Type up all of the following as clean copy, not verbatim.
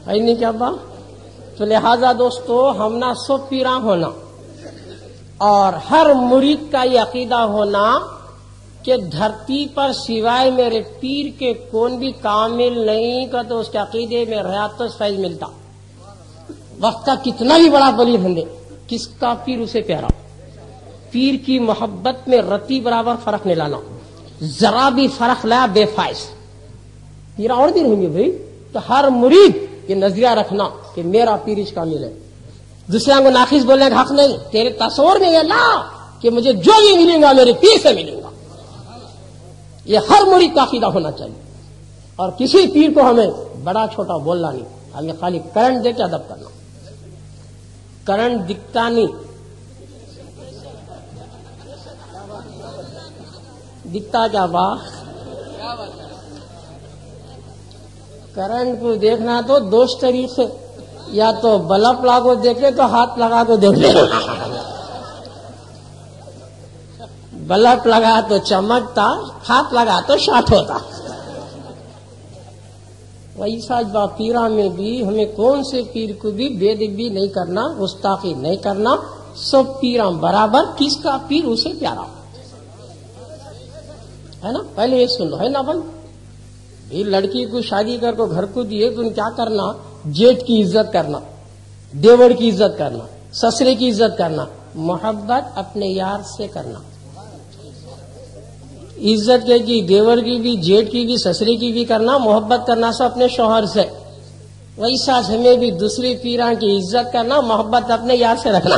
نہیں کیا با. تو لہذا دوستو ہم نہ سو پیراں ہونا اور ہر مرید کا یہ عقیدہ ہونا کہ دھرتی پر سوائے میرے پیر کے کون بھی کامل نہیں کا تو اس کے عقیدے میں ریاضت فیض ملتا. وقت کا کتنا بھی بڑا ولی بندے کس کا پیر اسے پیارا. پیر کی محبت میں رتی برابر فرق نہیں لانا. ذرا بھی فرق لایا بے فائز. پیرا اور بھی رہیں گے بھائی. تو ہر مرید یہ نظریہ رکھنا کہ میرا پیر اس کامل ہے. دوسرے کو ناقص بولنے کا حق نہیں. تیرے تصور میں یہ لا کہ مجھے جو بھی ملے گا میرے پیر سے ملے گا. یہ ہر مرید کا عقیدہ ہونا چاہیے. اور کسی پیر کو ہمیں بڑا چھوٹا بولنا نہیں. ہمیں خالی کرنٹ دے کے ادب کرنا. کرنٹ دکھتا نہیں, دکھتا کیا با. کرنٹ کو دیکھنا تو دو طریقے, یا تو بلب لاگو دیکھے تو ہاتھ لگا کے دیکھ لے. بلب لگا تو چمکتا, ہاتھ لگا تو شارٹ ہوتا. ویسا با پیرا میں بھی ہمیں کون سے پیر کو بھی بے ادبی نہیں کرنا, گستاخی نہیں کرنا. سب پیراں برابر, کس کا پیر اسے پیارا ہے نا. پہلے یہ سن لو ہے نا بھائی. یہ لڑکی کو شادی کر کو گھر کو دیے تو کیا کرنا, جیٹ کی عزت کرنا, دیور کی عزت کرنا, سسرے کی عزت کرنا. محبت اپنے یار سے کرنا. عزت کی دیور کی بھی, جیٹ کی بھی, سسرے کی بھی کرنا. محبت کرنا سو اپنے شوہر سے. ویسا ہمیں بھی دوسری پیراں کی عزت کرنا, محبت اپنے یار سے رکھنا.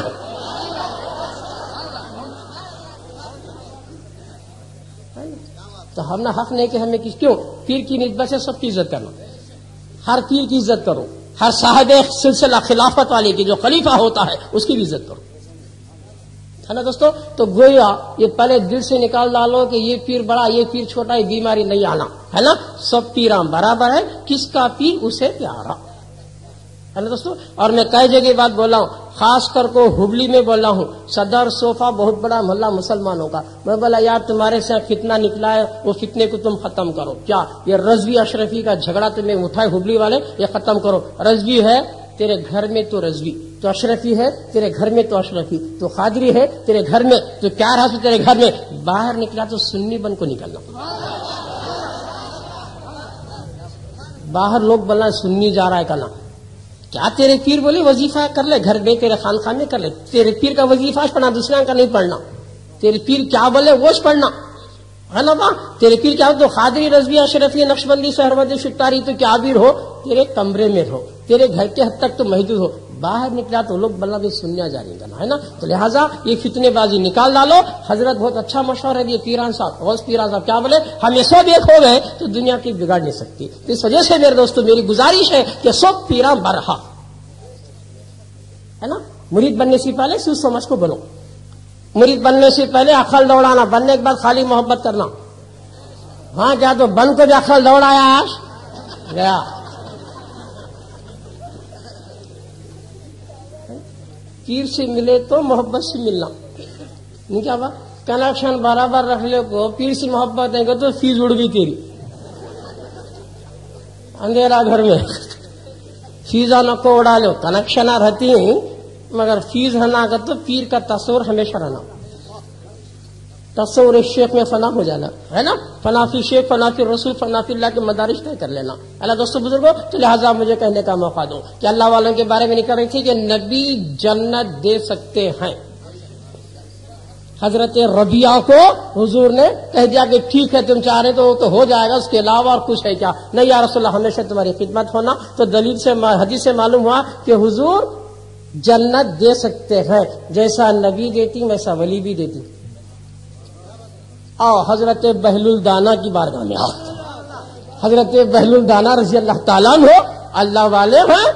تو ہم نے حق نہیں کہ ہمیں کیوں پیر کی نسبت سے سب کی عزت کرنا. ہر پیر کی عزت کرو. ہر صاحب سلسلہ خلافت والے کی جو خلیفہ ہوتا ہے اس کی بھی عزت کرو, ہے نا دوستو. تو گویا یہ پہلے دل سے نکال ڈالو کہ یہ پیر بڑا, یہ پیر چھوٹا, یہ بیماری نہیں آنا, ہے نا. سب پیراں برابر ہے, کس کا پیر اسے پیارا, ہے نا دوستو. اور میں کئی جگہ بات بولا ہوں, خاص کر کو ہبلی میں بولا ہوں. صدر صوفہ بہت بڑا محلہ مسلمانوں کا. میں بولا یار تمہارے سے فتنہ نکلا ہے, وہ فتنے کو تم ختم کرو. کیا یہ رضوی اشرفی کا جھگڑا تمہیں اٹھائے ہبلی والے, یہ ختم کرو. رضوی ہے تیرے گھر میں تو رضوی, تو اشرفی ہے تیرے گھر میں تو اشرفی, تو قادری ہے تیرے گھر میں, تو پیار ہے تیرے گھر میں. باہر نکلا تو سنی بن کو نکلنا. باہر لوگ بولنا سنی جا رہا ہے کہنا. کیا تیرے پیر بولے وظیفہ کر لے گھر میں, تیرے خانقاہ میں کر لے. تیرے پیر کا وظیفہ پڑھنا, دوسرے کا نہیں پڑھنا. تیرے پیر کیا بولے وہ پڑھنا, ہے نا با. تیرے پیر کیا ہو تو قادری, رضوی, اشرفی, نقشبندی, سہروردی, شتاری, تو کیا بھی رہو تیرے کمرے میں رہو, تیرے گھر کے حد تک تو محدود ہو. باہر نکلا تو لوگ بلّہ بھی سنیا جاری کرنا, ہے نا. تو لہٰذا یہ فتنے بازی نکال ڈالو. حضرت بہت اچھا مشورہ ہے پیران صاحب, غوث پیران صاحب کیا بولے, ہم یہ سب ایک ہو گئے تو دنیا کی بگاڑ نہیں سکتی. اس وجہ سے میرے دوستوں میری گزارش ہے کہ سب پیران برہا, ہے نا. مرید بننے سے پہلے سوچ سمجھ کو بنو. مرید بننے سے پہلے عقل دوڑانا, بننے کے بعد خالی محبت کرنا. ہاں کیا تو بن کو بھی عقل دوڑایا آج گیا. پیر سے ملے تو محبت سے ملنا نہیں. کیا بات کنیکشن برابر رکھ لے کو, پیر سے محبت نہیں کر تو فیس اڑ گئی تیری. اندھیرا گھر میں فیزا نہ کو اڑا لو, کنیکشن رہتی ہیں مگر فیس رہنا کر تو پیر کا تصور ہمیشہ رہنا. تصور شیخ میں فنا ہو جانا, ہے نا. فنا فی شیخ, فنا فی رسول, فنا فی اللہ کے مدارج طے کر لینا. اللہ دوستوں بزرگوں, تو لہٰذا مجھے کہنے کا موقع دو کہ اللہ والوں کے بارے میں نہیں کر رہی تھی کہ نبی جنت دے سکتے ہیں. حضرت ربیعہ کو حضور نے کہہ دیا کہ ٹھیک ہے تم چاہ رہے تو ہو جائے گا, اس کے علاوہ اور کچھ ہے کیا نہیں. یا رسول اللہ ہمیشہ تمہاری خدمت ہونا. تو دلیل سے حدیث سے معلوم ہوا کہ حضور جنت دے سکتے ہیں. جیسا نبی دیتی ویسا ولی بھی دیتی. حضرت بہل الدانا کی بارگاہ میں آؤ. حضرت بہل الدانا رضی اللہ تعالیٰ عنہ اللہ والے ہیں,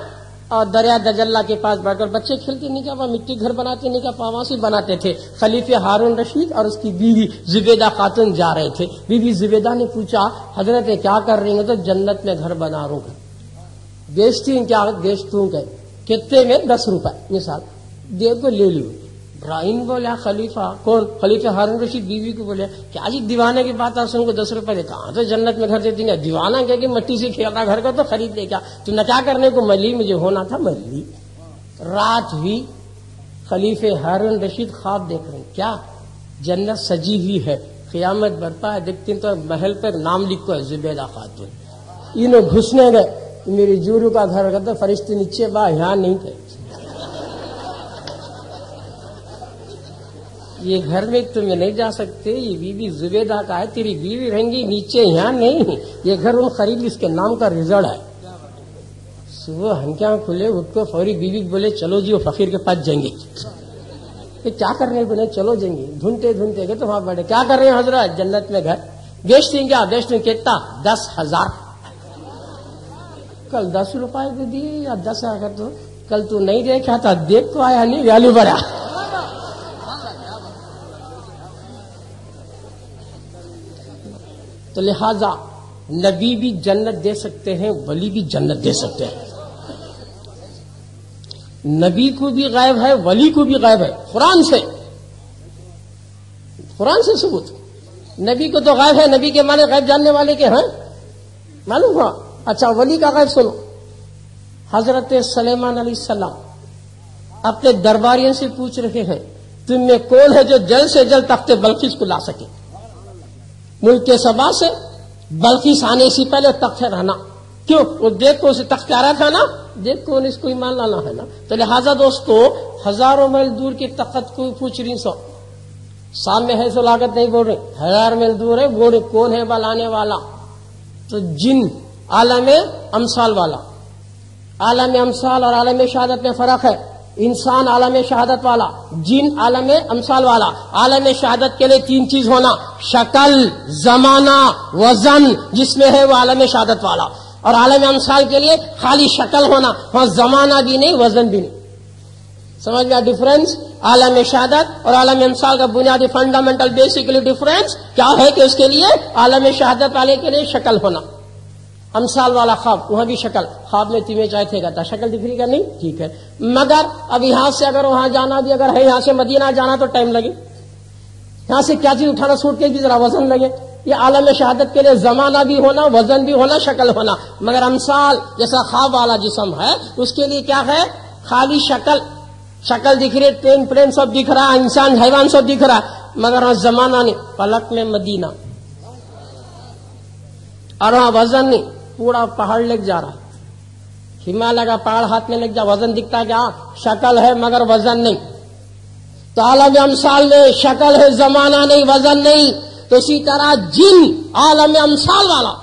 اور دریا دجلہ کے پاس بیٹھ کر بچے کھیلتے نہیں, کیا مٹی گھر بناتے نہیں, کیا پاواں سے بناتے تھے. خلیفہ ہارون رشید اور اس کی بیوی زبیدہ خاتون جا رہے تھے. بیوی زبیدہ نے پوچھا حضرت کیا کر رہی ہیں, تو جنت میں گھر بنا رہا ہوں. بیچتی ہیں کیا, بیچتوں کہ کتنے میں 10 روپے مثال دے کو لے لوں. ابراہیم بولے خلیفہ کون؟ خلیفہ ہارون رشید بیوی کو بولے کیا جی دیوانے کی بات آپ سن کو 10 روپے دیتا ہوں تو جنت میں گھر دے دیں گے. دیوانہ کیا کہ مٹی سے کھیلنا گھر کو تو خرید لے کیا تو نہ کیا کرنے کو ملی مجھے ہونا تھا ملی. رات ہوئی خلیفہ ہارون رشید خواب دیکھ رہے ہیں کیا جنت سجی ہوئی ہے قیامت برپا ہے. دیکھتے ہیں تو محل پر نام لکھو ہے زبیدہ خاتون. انہوں گھسنے گئے میری جورو کا گھر کرتے فرشتے نیچے با یہاں نہیں تھے. یہ گھر میں تمہیں نہیں جا سکتے یہ بیوی زبیدہ کا ہے تیری بیوی رہیں گی نیچے یہاں نہیں. یہ گھر ان خرید اس کے نام کا رزلٹ ہے. صبح ہنکیاں کھلے اٹھ کو فوری بیوی بولے چلو جی وہ فقیر کے پاس جائیں گے. کیا کر رہے ہیں بولے چلو جائیں گے. ڈھونڈتے ڈھونڈتے گئے تو وہاں بیٹھے کیا کر رہے ہیں حضرت جنت میں گھر بیچتے ہیں. کیا بیچتے ہیں کتنا 10,000. کل 10 روپئے دے دیے یا 10,000 تو کل تو نہیں دیکھا تھا دیکھ تو آیا نہیں ویلو بڑا. تو لہذا نبی بھی جنت دے سکتے ہیں ولی بھی جنت دے سکتے ہیں. نبی کو بھی غائب ہے ولی کو بھی غائب ہے قرآن سے ثبوت. نبی کو تو غائب ہے نبی کے معنی غائب جاننے والے کے ہیں معلوم ہوا. اچھا ولی کا غائب سنو. حضرت سلیمان علیہ السلام اپنے درباریوں سے پوچھ رہے ہیں تم میں کون ہے جو جلد سے جلد تخت بلقیس کو لا سکے. ملک سبا سے بلقیس آنے سے پہلے تخت رہنا کیوں وہ دیکھ کو اسے تخت آ رہا تھا نا دیکھ کو اس کو ایمان لانا ہے نا. تو لہذا دوستو ہزاروں میل دور کی تخت کو پوچھ رہی سو سامنے ہے سو لاگت نہیں بول رہے 1000 میل دور ہے بول رہے کون ہے بلانے والا. تو جن عالم امثال والا. عالم امثال اور عالم شہادت میں فرق ہے. انسان عالم شہادت والا جن عالم امثال والا. عالم شہادت کے لیے 3 چیز ہونا شکل زمانہ وزن جس میں ہے وہ عالم شہادت والا. اور عالم امثال کے لیے خالی شکل ہونا وہاں زمانہ بھی نہیں وزن بھی نہیں. سمجھ میں ڈفرنس عالم شہادت اور عالم امثال کا بنیادی فنڈامنٹل بیسیکلی ڈفرنس کیا ہے کہ اس کے لیے عالم شہادت والے کے لیے شکل ہونا. امثال والا خواب وہاں بھی شکل خواب میں تمہیں چاہے تھے گا شکل دکھ رہی گا نہیں ٹھیک ہے. مگر اب یہاں سے اگر وہاں جانا بھی اگر ہے یہاں سے مدینہ جانا تو ٹائم لگے. یہاں سے کیا چیز اٹھانا سوٹ کے بھی ذرا وزن لگے. یہ عالم شہادت کے لیے زمانہ بھی ہونا وزن بھی ہونا شکل ہونا. مگر امثال جیسا خواب والا جسم ہے اس کے لیے کیا ہے خالی شکل دکھ رہی ٹرین پلین سب دکھ رہا انسان حیوان سب دکھ رہا مگر وہاں زمانہ نہیں. پلک میں مدینہ اور وہاں وزن نہیں پورا پہاڑ لگ جا رہا ہے ہمالیہ کا پہاڑ ہاتھ میں لگ جا وزن دکھتا کیا شکل ہے مگر وزن نہیں. تو عالم امثال میں شکل ہے زمانہ نہیں وزن نہیں. تو اسی طرح جن عالم امثال والا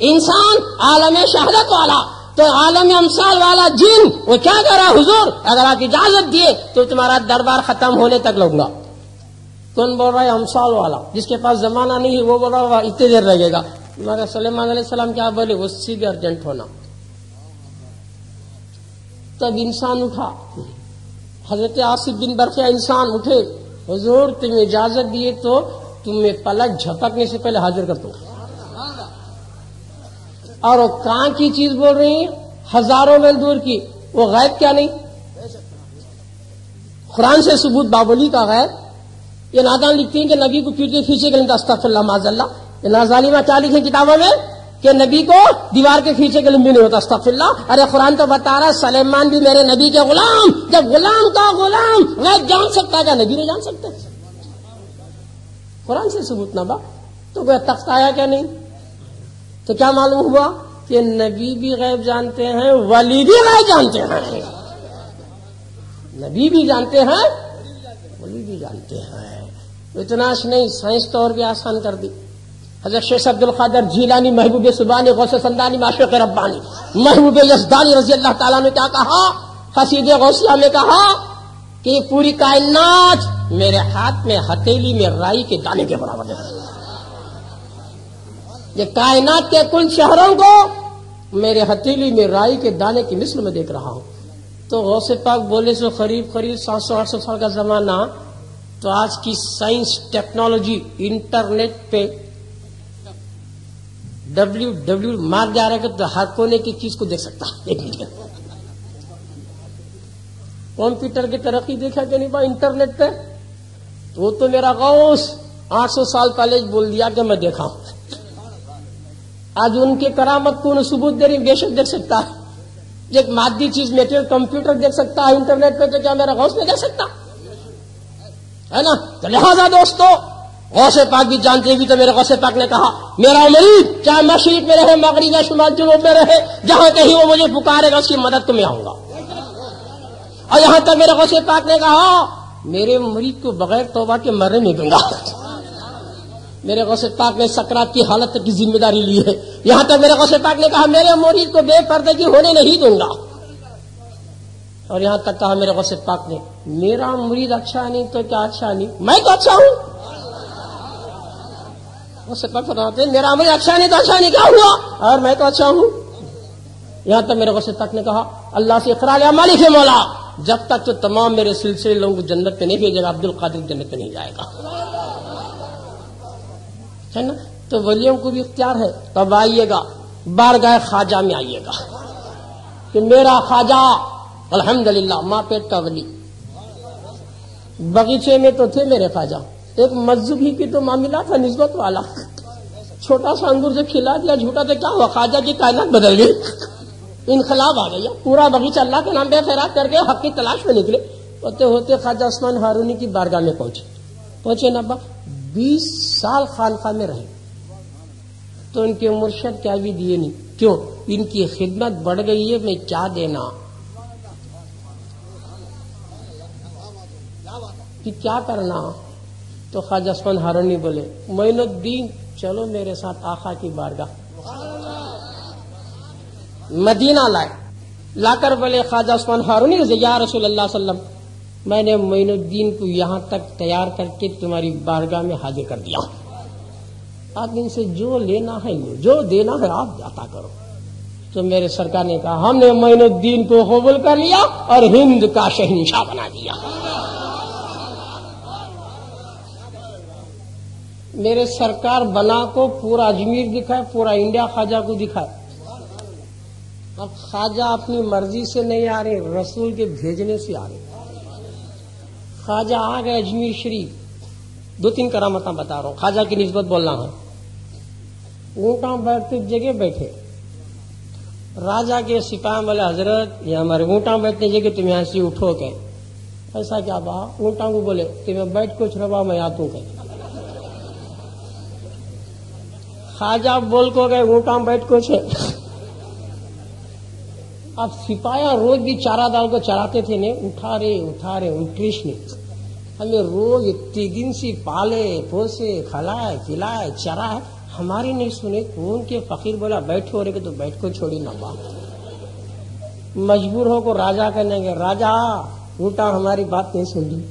انسان عالم شہادت والا. تو عالم امثال والا جن وہ کیا کر رہا حضور اگر آپ اجازت دیے تو تمہارا دربار ختم ہونے تک لوں گا. کون بول رہا ہے امثال والا جس کے پاس زمانہ نہیں ہے وہ بول رہا اتنی دیر لگے گا. مگر سلیمان علیہ السلام کیا بولے اس سے بھی ارجنٹ ہونا. تب انسان اٹھا حضرت آصف بن برقیہ انسان اٹھے حضور تم اجازت دیے تو تمہیں پلک جھپکنے سے پہلے حاضر کر دوں. اور وہ کہاں کی چیز بول رہی ہیں ہزاروں میل دور کی وہ غیب کیا نہیں قرآن سے ثبوت بابلی کا غیب. یہ نادان لکھتے ہیں کہ نبی کو پیٹ کے کھینچے گئے استغفر اللہ معاذ اللہ. ظالمہ کیا لکھے کتابوں میں کہ نبی کو دیوار کے کھینچے کے لمبی نہیں ہوتا استغفر اللہ. ارے قرآن تو بتا رہا سلیمان بھی میرے نبی کے غلام. جب غلام کا غلام غیب جان سکتا ہے کیا نبی نہیں جان سکتے. قرآن سے ثبوت نہ با تو وہ تخت آیا کیا نہیں. تو کیا معلوم ہوا کہ نبی بھی غیب جانتے ہیں ولی بھی غیب جانتے ہیں. نبی بھی جانتے ہیں ولی بھی جانتے ہیں. اتنا نہیں سائنس تو اور بھی آسان کر دی. حضرت شیخ عبد القادر جیلانی محبوب سبحانی غوث سندانی معشوق ربانی محبوب یزدانی رضی اللہ تعالیٰ نے کیا کہا قصید غوثیہ میں کہا کہ پوری کائنات میرے ہاتھ میں ہتھیلی میں رائی کے دانے کے برابر ہے. یہ کائنات کے کل شہروں کو میرے ہتھیلی میں رائی کے دانے کی مثل میں دیکھ رہا ہوں. تو غوث پاک بولے سو قریب 700-800 سال کا زمانہ. تو آج کی سائنس ٹیکنالوجی انٹرنیٹ پہ WW مار جا رہا ہے تو ہر کونے کی چیز کو دیکھ سکتا ہے. کمپیوٹر کی ترقی دیکھا کہ نہیں با انٹرنیٹ پہ؟ تو میرا غوث 800 سال پہلے بول دیا کہ میں دیکھا ہوں. آج ان کے کرامت کو ثبوت دے رہی، بے شک دیکھ سکتا ہے. ایک مادی چیز میٹیریل کمپیوٹر دیکھ سکتا ہے انٹرنیٹ پہ، تو کیا میرا غوث نہیں دیکھ سکتا ہے نا؟ تو لہذا دوستو، غوث پاک بھی جانتے بھی تو میرے غوث پاک نے کہا میرا مرید چاہے مشرق میں رہے، مغرب میں، شمال جنوب میں رہے، جہاں کہیں وہ مجھے پکارے گا اس کی مدد کو میں آؤں گا. اور یہاں تک میرے غوث پاک نے کہا میرے مرید کو بغیر توبہ کے مرنے نہیں دوں گا. میرے غوث پاک نے سکرات کی حالت کی ذمہ داری لی ہے. یہاں تک میرے غوث پاک نے کہا میرے مرید کو بے پردگی ہونے نہیں دوں گا. اور یہاں تک کہا میرے غوث پاک نے میرا مرید اچھا نہیں تو کیا اچھا نہیں، میں تو اچھا ہوں. غوث پاک فرماتے ہیں میرا مرید اچھا نہیں تو اچھا نہیں کیا ہوا، اور میں تو اچھا ہوں. یہاں تک میرے غوث پاک نے کہا اللہ سے اقرار یا مالک مولا، جب تک تو تمام میرے سلسلے لوگوں کو جنت پہ نہیں بھیجے گا، عبد القادر جنت پہ نہیں جائے گا، ہے نا؟ تو ولیوں کو بھی اختیار ہے. تب آئیے گا بارگاہ خواجہ میں آئیے گا کہ میرا خواجہ الحمدللہ ماں پیٹ کا ولی. بغیچے میں تو تھے میرے خواجہ، ایک مذہبی کی تو معاملہ تھا نسبت والا، چھوٹا سا انگور سے کھلا دیا جھوٹا تو کیا ہوا، خواجہ کی کائنات بدل گئی، انقلاب آ گیا. پورا بغیچہ اللہ کے نام پہ خیرات کر کے حق کی تلاش میں نکلے. ہوتے ہوتے خواجہ عثمان ہارونی کی بارگاہ میں پہنچے نبا 20 سال خانقاہ میں رہے تو ان کے مرشد کیا بھی دیے نہیں. کیوں؟ ان کی خدمت بڑھ گئی ہے، میں کیا دینا کہ کیا کرنا. تو خواجہ عثمان ہارونی بولے معین الدین چلو میرے ساتھ آقا کی بارگاہ. مدینہ لائے، لا کر بولے خواجہ عثمان ہارونی یا رسول اللہ صلی اللہ علیہ وسلم میں نے معین الدین کو یہاں تک تیار کر کے تمہاری بارگاہ میں حاضر کر دیا، آپ ان سے جو لینا ہے لو، جو دینا ہے آپ عطا کرو. تو میرے سرکار نے کہا ہم نے معین الدین کو قبول کر لیا اور ہند کا شہنشاہ بنا دیا. میرے سرکار بنا کو پورا اجمیر دکھائے، پورا انڈیا خواجہ کو دکھائے. اب خواجہ اپنی مرضی سے نہیں آ رہے، رسول کے بھیجنے سے آ رہے. خواجہ آ گئے اجمیر شریف. 2-3 کرامتیں بتا رہا ہوں، خواجہ کی نسبت بولنا ہے. اونٹاں بیٹھتے جگہ بیٹھے، راجا کے سپاہی بولے حضرت یہ ہمارے اونٹاں بیٹھنے جگہ تم یہاں سے اٹھو کہ ایسا کیا با. اونٹاں کو بولے تمہیں بیٹھ کچھ روا میں آتوں کہ. خواجہ بول کو گئے اونٹاں بیٹھ کچھ ہے. اب سپاہی روز بھی چارہ دال کو چراتے تھے نے، اٹھا رہے انٹریش نے ہمیں روز اتنے دن سے پالے پوسے کھلائے پلائے چرائے، ہماری نہیں سنے. کون کے فقیر بولا بیٹھو رہے کہ تو بیٹھ کو چھوڑی نہ با. مجبور ہو کو راجا کہنے گے راجا اونٹا ہماری بات نہیں سن رہی.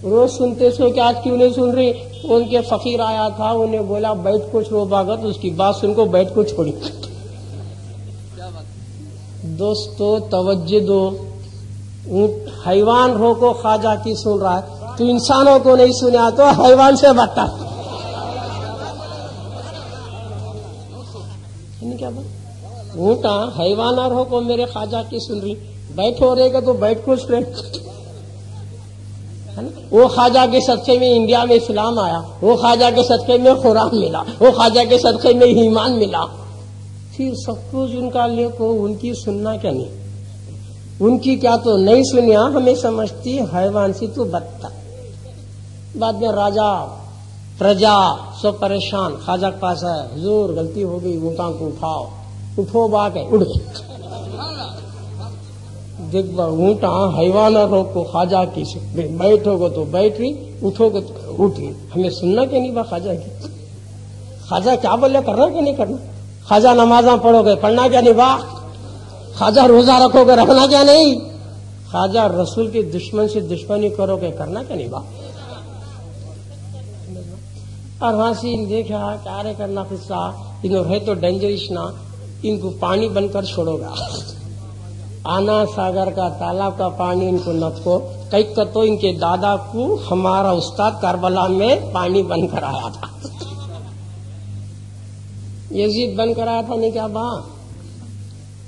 روز سنتے سو کہ آج کیوں نہیں سن رہی. ان کے فقیر آیا تھا، انہیں بولا بیٹھ کو چھوڑو باغت، اس کی بات سن کو بیٹھ کو چھوڑی. دوستو توجہ دو، اونٹ حیوان رو کو خواجہ کی سن رہا ہے تو انسانوں کو نہیں سنیا تو حیوان سے بدتر. کیا بات اونٹا حیوان رو کو میرے خواجہ کی سن رہی، بیٹھو رہے گا تو بیٹھ کچھ رہے. وہ خواجہ کے صدقے میں انڈیا میں اسلام آیا، وہ خواجہ کے صدقے میں قرآن ملا، وہ خواجہ کے صدقے میں ایمان ملا. پھر سب کچھ ان کا لے کو ان کی سننا کیا نہیں، ان کی کیا تو نہیں سنیا، ہمیں سمجھتی حیوان سے تو بدتر. بعد میں راجا پرجا سب پریشان، خواجہ کے پاس ہے حضور غلطی ہو گئی، اونٹاں کو اٹھاؤ. اٹھو با کے اڑ گئے. دیکھ با اونٹا حیوان رو کو خواجہ کی بیٹھو گے تو بیٹھ رہی، اٹھو گے تو اٹھ رہی. ہمیں سننا کیا نہیں با خواجہ کی. خواجہ کیا بولے کرنا کیا نہیں کرنا. خواجہ نمازاں پڑھو گے پڑھنا کیا نہیں با. خواجہ روزہ رکھو گے رکھنا کیا نہیں. خواجہ رسول کے دشمن سے دشمنی کرو گے کرنا کیا نہیں با. اور وہاں سے دیکھا کیا رے کرنا قصہ، انہوں ہے تو ڈینجرس نہ، ان کو پانی بن کر چھوڑو گا. آنا ساگر کا تالاب کا پانی ان کو نپکو. کئی تو ان کے دادا کو ہمارا استاد کربلا میں پانی بن کر آیا تھا، یزید بن کر آیا تھا. نہیں کیا با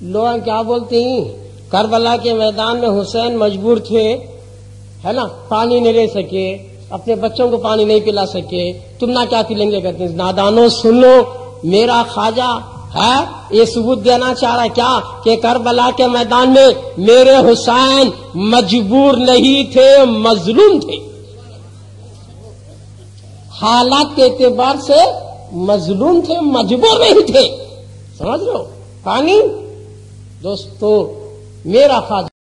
لوگ کیا بولتے ہیں کربلا کے میدان میں حسین مجبور تھے، ہے نا، پانی نہیں لے سکے، اپنے بچوں کو پانی نہیں پلا سکے، تم نہ کیا پلیں گے؟ کہتے ہیں نادانوں سن لو، میرا خواجہ ہے یہ ثبوت دینا چاہ رہا ہے کیا کہ کربلا کے میدان میں میرے حسین مجبور نہیں تھے، مظلوم تھے، حالات کے اعتبار سے مظلوم تھے، مجبور نہیں تھے. سمجھ لو. پانی دوستو میرا خواجہ